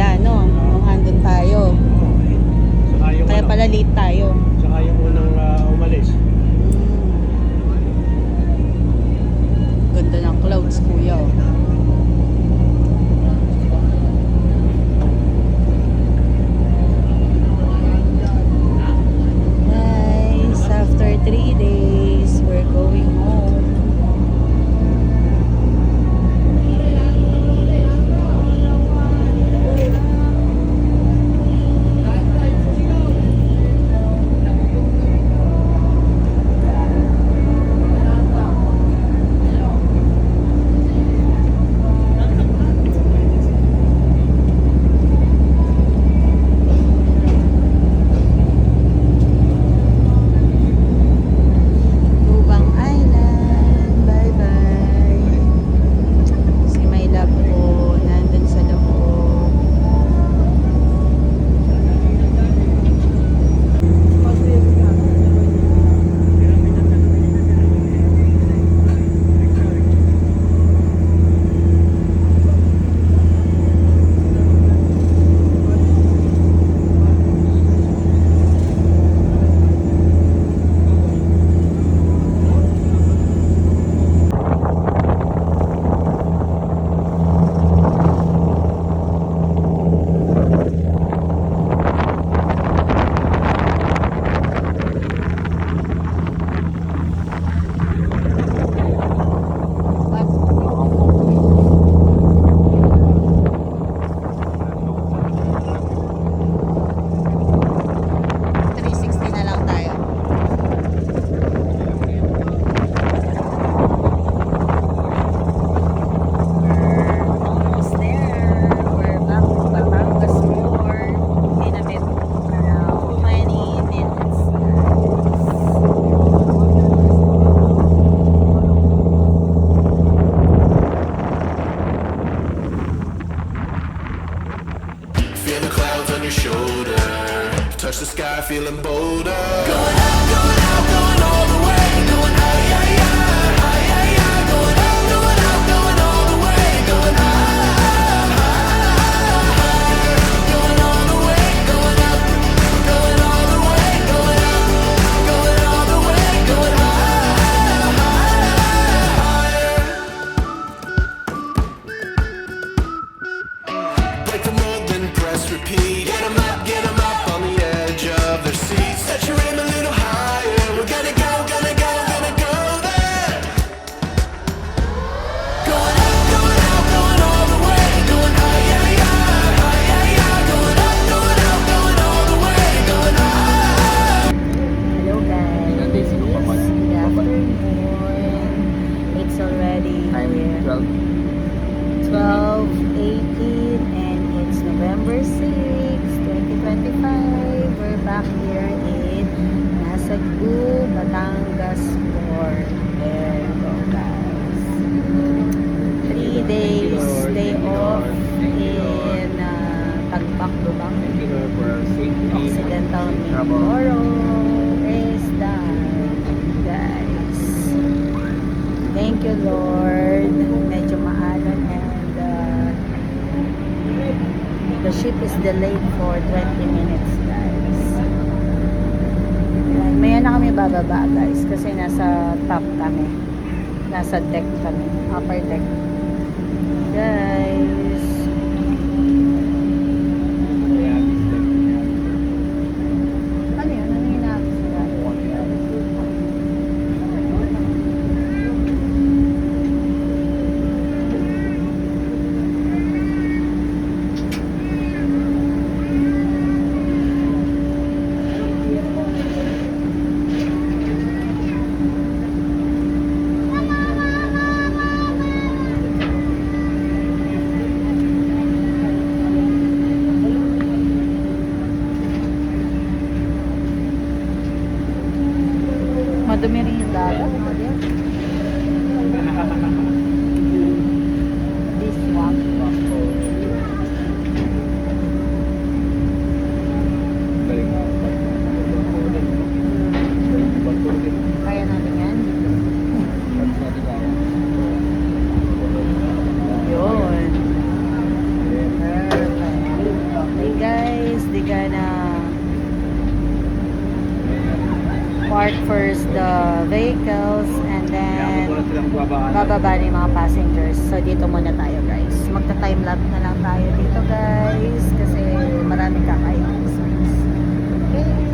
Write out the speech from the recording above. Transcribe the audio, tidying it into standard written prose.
Manila, no? Nung andun tayo. Kaya pala late tayo. Saka yung unang umalis. Ganda ng clouds, kuya. Guys, after 3 days, we're going home. Lubang Island, bye-bye. Si my love ko, nandun sa loob. Na lang tayo. We're almost there. We're back to Batangas more in a bit, around 20 minutes. Feel the clouds on your shoulder. Touch the sky, feeling bolder. Going all the way, going high, yeah, yeah, high, yeah, yeah. Going all the way, going high, going all the way, going up, going all the way, going up, going all the way, going higher. Break the mold, then press repeat. Get 'em up on the edge of their seats. Set your aim a little higher. We're gonna go there. Going all the way, going high, yeah, yeah, high, yeah, yeah. Going all the way, going high. Hello guys. Good afternoon. It's already 12:18 and it's November 6, 2025. We're back here in Nasugbu, Batangas Port. There you go guys. 3 days day off in Tagpak, Lubang. Occidental Mindoro is done, guys. Thank you, Lord. Medyo maalan and the ship is delayed for 20 minutes, guys. Ayan, maya na kami bababa, guys, kasi nasa top kami. Nasa deck kami, upper deck. Guys. Ano yun? Ano yung natin sila? vehicles and Kaya then muna silang babaan. bababa na yung mga passengers. So, dito muna tayo, guys. Magta-time lapse na lang tayo dito, guys. Kasi maraming kakain. Okay.